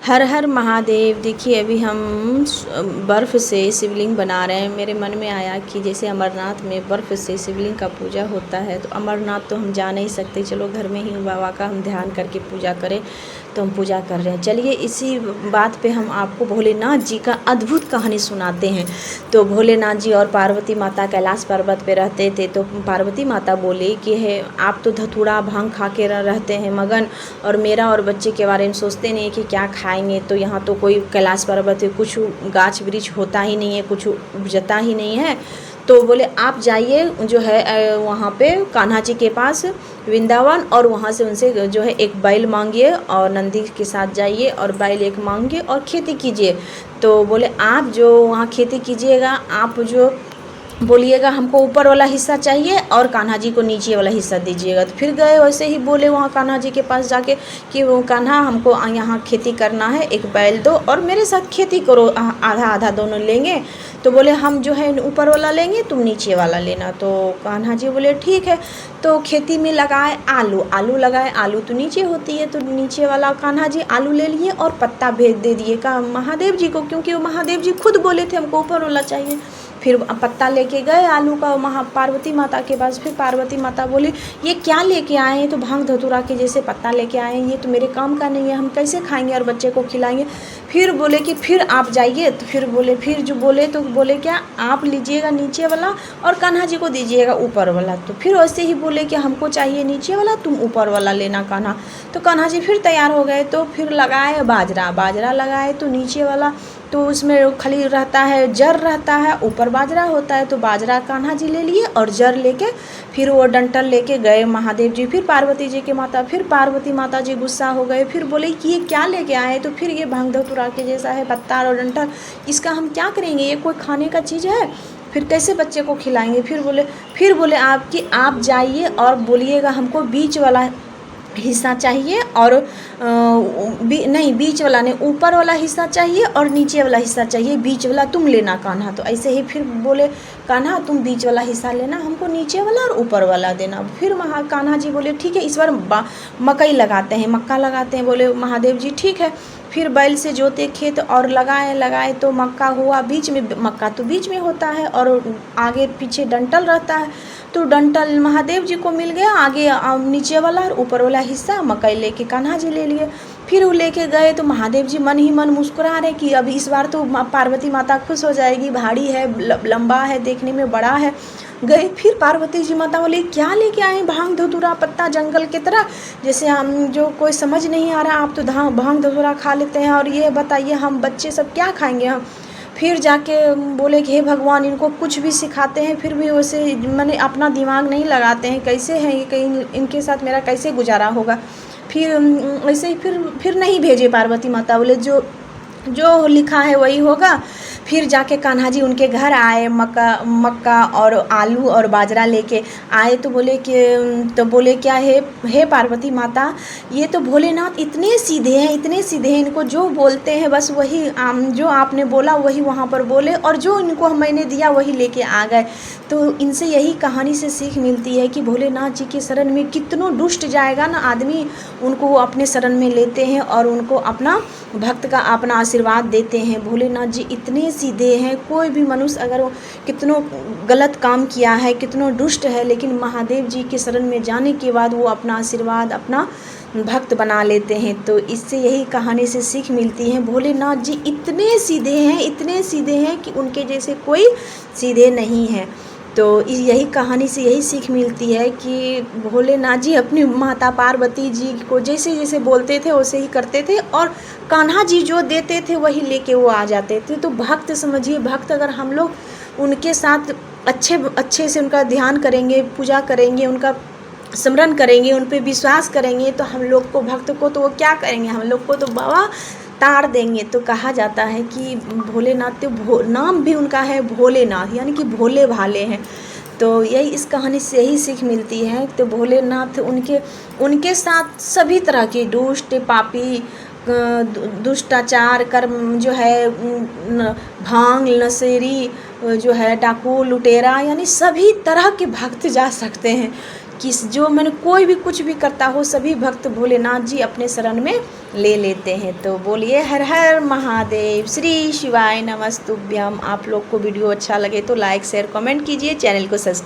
हर हर महादेव। देखिए अभी हम बर्फ़ से शिवलिंग बना रहे हैं। मेरे मन में आया कि जैसे अमरनाथ में बर्फ़ से शिवलिंग का पूजा होता है, तो अमरनाथ तो हम जा नहीं सकते, चलो घर में ही बाबा का हम ध्यान करके पूजा करें, तो हम पूजा कर रहे हैं। चलिए इसी बात पे हम आपको भोलेनाथ जी का अद्भुत कहानी सुनाते हैं। तो भोलेनाथ जी और पार्वती माता कैलाश पर्वत पे रहते थे। तो पार्वती माता बोली कि है आप तो धतूरा भांग खा के रहते हैं मगन, और मेरा और बच्चे के बारे में सोचते नहीं कि क्या खाएंगे। तो यहाँ तो कोई कैलाश पर्वत है, कुछ गाछ वृक्ष होता ही नहीं है, कुछ उपजता ही नहीं है। तो बोले आप जाइए जो है वहाँ पे कान्हा जी के पास वृंदावन, और वहाँ से उनसे जो है एक बैल मांगिए और नंदी के साथ जाइए और बैल एक मांगिए और खेती कीजिए। तो बोले आप जो वहाँ खेती कीजिएगा, आप जो बोलिएगा हमको ऊपर वाला हिस्सा चाहिए और कान्हा जी को नीचे वाला हिस्सा दीजिएगा। तो फिर गए वैसे ही बोले वहाँ कान्हा जी के पास जाके कि वो कान्हा हमको यहाँ खेती करना है, एक बैल दो और मेरे साथ खेती करो, आधा आधा दोनों लेंगे। तो बोले हम जो है ऊपर वाला लेंगे, तुम नीचे वाला लेना। तो कान्हा जी बोले ठीक है। तो खेती में लगाए आलू, आलू लगाए, आलू तो नीचे होती है, तो नीचे वाला कान्हा जी आलू ले लिए और पत्ता भेज दे दिए का महादेव जी को, क्योंकि वो महादेव जी खुद बोले थे हमको ऊपर वाला चाहिए। फिर पत्ता लेके गए आलू का पार्वती माता के पास। फिर पार्वती माता बोली ये क्या लेके आए हैं, तो भांग धतूरा के जैसे पत्ता लेके आए हैं, ये तो मेरे काम का नहीं है, हम कैसे खाएंगे और बच्चे को खिलाएंगे। फिर बोले कि फिर आप जाइए। तो फिर बोले, फिर जो बोले तो बोले क्या आप लीजिएगा नीचे वाला और कान्हा जी को दीजिएगा ऊपर वाला। तो फिर वैसे ही बोले कि हमको चाहिए नीचे वाला, तुम ऊपर वाला लेना कान्हा। तो कान्हा जी फिर तैयार हो गए। तो फिर लगाए बाजरा, बाजरा लगाए तो नीचे वाला तो उसमें खाली रहता है, जर रहता है, ऊपर बाजरा होता है। तो बाजरा कान्हा जी ले लिए और जर लेके फिर वो डंठल लेके गए महादेव जी, फिर पार्वती जी के माता। फिर पार्वती माता जी गुस्सा हो गए, फिर बोले कि ये क्या लेके आए। तो फिर ये भांग धतूरा के जैसा है पत्ता और डंठल, इसका हम क्या करेंगे, ये कोई खाने का चीज़ है, फिर कैसे बच्चे को खिलाएंगे। फिर बोले आप कि आप जाइए और बोलिएगा हमको बीच वाला हिस्सा चाहिए और नहीं बीच वाला नहीं, ऊपर वाला हिस्सा चाहिए और नीचे वाला हिस्सा चाहिए, बीच वाला तुम लेना कान्हा। तो ऐसे ही फिर बोले कान्हा तुम बीच वाला हिस्सा लेना, हमको नीचे वाला और ऊपर वाला देना। फिर कान्हा जी बोले ठीक है, इस बार मकई लगाते हैं, मक्का लगाते हैं। बोले महादेव जी ठीक है। फिर बैल से जोते खेत और लगाए तो मक्का हुआ, बीच में मक्का तो बीच में होता है और आगे पीछे डंठल रहता है। तो डंठल महादेव जी को मिल गया, आगे नीचे वाला और ऊपर वाला हिस्सा मकई लेके कान्हा जी ले लिए। फिर वो लेके गए तो महादेव जी मन ही मन मुस्कुरा रहे कि अब इस बार तो पार्वती माता खुश हो जाएगी, भारी है, लंबा है, देखने में बड़ा है। गए फिर पार्वती जी माता बोले क्या लेके आए, भांग धतूरा पत्ता जंगल की तरह, जैसे हम जो कोई समझ नहीं आ रहा, आप तो भांग धतूरा खा लेते हैं और ये बताइए हम बच्चे सब क्या खाएंगे हम। फिर जाके बोले कि हे भगवान इनको कुछ भी सिखाते हैं फिर भी वैसे मैंने अपना दिमाग नहीं लगाते हैं, कैसे हैं ये, कहीं इनके साथ मेरा कैसे गुजारा होगा। फिर वैसे ही फिर नहीं भेजे पार्वती माता, बोले जो लिखा है वही होगा। फिर जाके कान्हा जी उनके घर आए, मक्का और आलू और बाजरा लेके आए। तो बोले क्या हे पार्वती माता, ये तो भोलेनाथ इतने सीधे हैं, इतने सीधे हैं, इनको जो बोलते हैं बस वही जो आपने बोला वही वहाँ पर बोले, और जो इनको मैंने दिया वही लेके आ गए। तो इनसे यही कहानी से सीख मिलती है कि भोलेनाथ जी के शरण में कितनों दुष्ट जाएगा ना आदमी, उनको वो अपने शरण में लेते हैं और उनको अपना भक्त का अपना आशीर्वाद देते हैं। भोलेनाथ जी इतने सीधे हैं, कोई भी मनुष्य अगर वो कितनों गलत काम किया है, कितनों दुष्ट है, लेकिन महादेव जी के शरण में जाने के बाद वो अपना आशीर्वाद अपना भक्त बना लेते हैं। तो इससे यही कहानी से सीख मिलती है, भोलेनाथ जी इतने सीधे हैं, इतने सीधे हैं कि उनके जैसे कोई सीधे नहीं है। तो यही कहानी से यही सीख मिलती है कि भोलेनाथ जी अपनी माता पार्वती जी को जैसे जैसे बोलते थे वैसे ही करते थे, और कान्हा जी जो देते थे वही लेके वो आ जाते थे। तो भक्त समझिए, भक्त अगर हम लोग उनके साथ अच्छे से उनका ध्यान करेंगे, पूजा करेंगे, उनका स्मरण करेंगे, उन पे विश्वास करेंगे, तो हम लोग को भक्त को तो वो क्या करेंगे, हम लोग को तो बाबा तार देंगे। तो कहा जाता है कि भोलेनाथ तो नाम भी उनका है भोलेनाथ, यानी कि भोले भाले हैं। तो यही इस कहानी से यही सीख मिलती है। तो भोलेनाथ उनके साथ सभी तरह के दुष्ट पापी दुष्टाचार कर्म जो है, भांग नशेरी जो है, डाकू लुटेरा, यानी सभी तरह के भक्त जा सकते हैं, किस जो मैंने कोई भी कुछ भी करता हो सभी भक्त भोलेनाथ जी अपने शरण में ले लेते हैं। तो बोलिए हर हर महादेव, श्री शिवाय नमस्तुभ्यम। आप लोग को वीडियो अच्छा लगे तो लाइक शेयर कमेंट कीजिए, चैनल को सब्सक्राइब